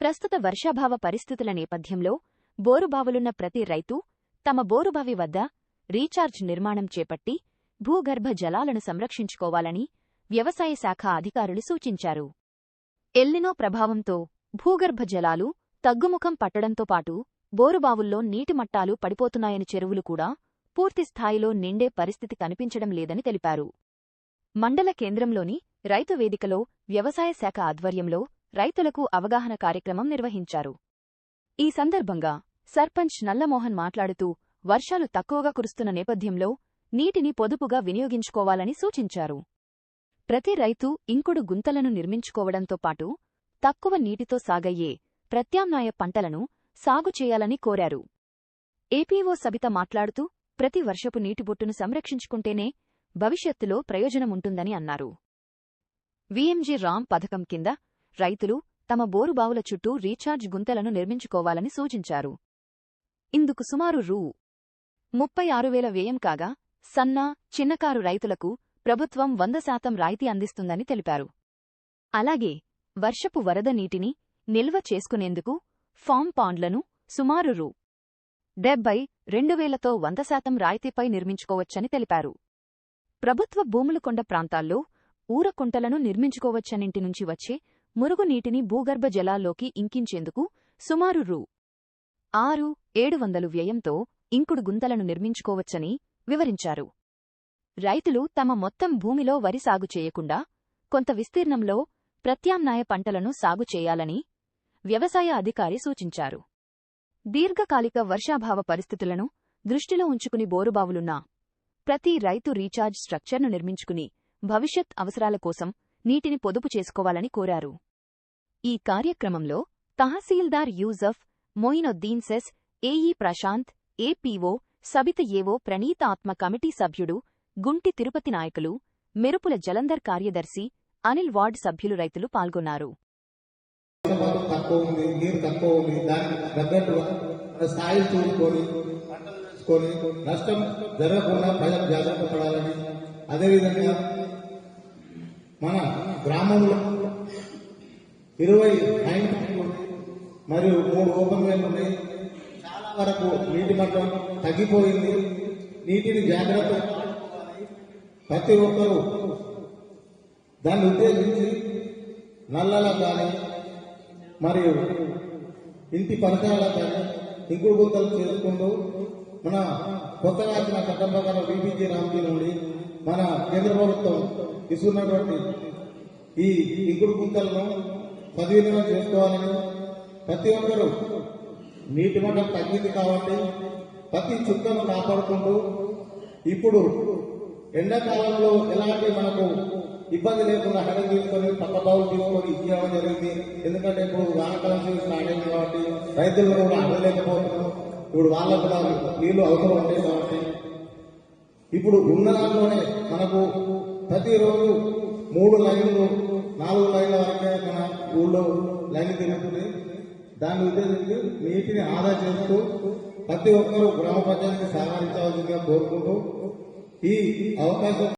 ప్రస్తుత వర్షాభావ పరిస్థితుల నేపథ్యంలో బోరుబావులున్న ప్రతి రైతూ తమ బోరుబావి వద్ద రీఛార్జ్ నిర్మాణం చేపట్టి భూగర్భ జలాలను సంరక్షించుకోవాలని వ్యవసాయ శాఖ అధికారులు సూచించారు. ఎల్నినో ప్రభావంతో భూగర్భ జలాలు తగ్గుముఖం పట్టడంతో పాటు బోరుబావుల్లో నీటిమట్టాలు పడిపోతున్నాయని చెరువులు కూడా పూర్తిస్థాయిలో నిండే పరిస్థితి కనిపించడం లేదని తెలిపారు. మండల కేంద్రంలోని రైతు వేదికలో వ్యవసాయ శాఖ ఆధ్వర్యంలో రైతులకు అవగాహన కార్యక్రమం నిర్వహించారు. ఈ సందర్భంగా సర్పంచ్ నల్లమోహన్ మాట్లాడుతూ వర్షాలు తక్కువగా కురుస్తున్న నేపథ్యంలో నీటిని పొదుపుగా వినియోగించుకోవాలని సూచించారు. ప్రతి రైతూ ఇంకుడు గుంతలను నిర్మించుకోవడంతో పాటు తక్కువ నీటితో సాగయ్యే ప్రత్యామ్నాయ పంటలను సాగు చేయాలని కోరారు. ఏపీఓ సబిత మాట్లాడుతూ ప్రతి వర్షపు నీటిబొట్టును సంరక్షించుకుంటేనే భవిష్యత్తులో ప్రయోజనముంటుందని అన్నారు. వీఎంజీ రామ్ పథకం కింద రైతులు తమ బోరుబావుల చుట్టూ రీఛార్జ్ గుంతలను నిర్మించుకోవాలని సూచించారు. ఇందుకు సుమారు రూ.36,000 వ్యయం కాగా సన్న, చిన్నకారు రైతులకు ప్రభుత్వం 100% రాయితీ అందిస్తుందని తెలిపారు. అలాగే వర్షపు వరద నీటిని నిల్వ చేసుకునేందుకు ఫామ్ పాండ్లను సుమారు రూ.72,000తో 100% రాయితీపై నిర్మించుకోవచ్చని తెలిపారు. ప్రభుత్వ భూములు కొండ ప్రాంతాల్లో ఊరకుంటలను నిర్మించుకోవచ్చనింటి నుంచి వచ్చే మురుగునీటిని భూగర్భ జలాల్లోకి ఇంకించేందుకు సుమారు రూ.6,700 వ్యయంతో ఇంకుడు గుంతలను నిర్మించుకోవచ్చని వివరించారు. రైతులు తమ మొత్తం భూమిలో వరి సాగు చేయకుండా కొంత విస్తీర్ణంలో ప్రత్యామ్నాయ పంటలను సాగు చేయాలని వ్యవసాయ అధికారి సూచించారు. దీర్ఘకాలిక వర్షాభావ పరిస్థితులను దృష్టిలో ఉంచుకుని బోరుబావులున్న ప్రతి రైతు రీఛార్జ్ స్ట్రక్చర్ను నిర్మించుకుని భవిష్యత్ అవసరాల కోసం నీటిని పొదుపు చేసుకోవాలని కోరారు. ఈ కార్యక్రమంలో తహసీల్దార్ యూజఫ్, మొయినుద్దీన్ సెస్, AE Prashanth, APO Sabitha, AO Praneetha, ఆత్మ కమిటీ సభ్యుడు గుంటి తిరుపతి నాయకులు, మెరుపుల జలంధర్ కార్యదర్శి అనిల్, వార్డ్ సభ్యులు, రైతులు పాల్గొన్నారు. నష్టం జరగకుండా ప్రజలు జాగ్రత్త పడాలని, అదేవిధంగా మన గ్రామంలో 20 హ్యాండ్ పంపులు మరియు 3 ఓపెన్ వెల్ ఉన్నాయి. చాలా వరకు నీటి మట్టం తగ్గిపోయింది. నీటిని జాగ్రత్త ప్రతి ఒక్కరూ దాన్ని ఉద్దేశించి నల్లలా కానీ మరియు ఇంటి పరిసరాలకు కానీ ఇంకుడు గుంతలు చేసుకుంటూ మన కొత్తగా వచ్చిన చట్టం ప్రకారం బీబీజీ రామ్జీ నుండి మన కేంద్ర ప్రభుత్వం ఇస్తున్నటువంటి ఈ ఇంకుడు గుంతలను సద్వినియోగం చేసుకోవాలని, ప్రతి ఒక్కరూ నీటి మట్టం తగ్గింది కాబట్టి ప్రతి చుక్కను కాపాడుకుంటూ ఇప్పుడు ఎండాకాలంలో ఎలాంటి మనకు ఇబ్బంది లేకుండా హెడ తీసుకొని పక్క బావులు తీసుకొని ఇచ్చేయడం జరిగింది. ఎందుకంటే ఇప్పుడు వానాకాలం సీజన్ ఆడేది కాబట్టి రైతులను కూడా అడలేకపోతున్నారు. ఇప్పుడు వాళ్ళకు కూడా నీళ్లు అవసరం ఉంటాయి కాబట్టి ఇప్పుడు ఉన్న దాంట్లోనే మనకు ప్రతిరోజు 3 లైన్లు 4 లైన్ల వరకే మన ఊళ్ళో లైన్ తిరుగుతుంది. దాన్ని ఉద్దేశించి నీటిని ఆదా చేస్తూ ప్రతి ఒక్కరూ గ్రామ పంచాయతీని సహకరించవలసిందిగా కోరుకుంటూ ఈ అవకాశం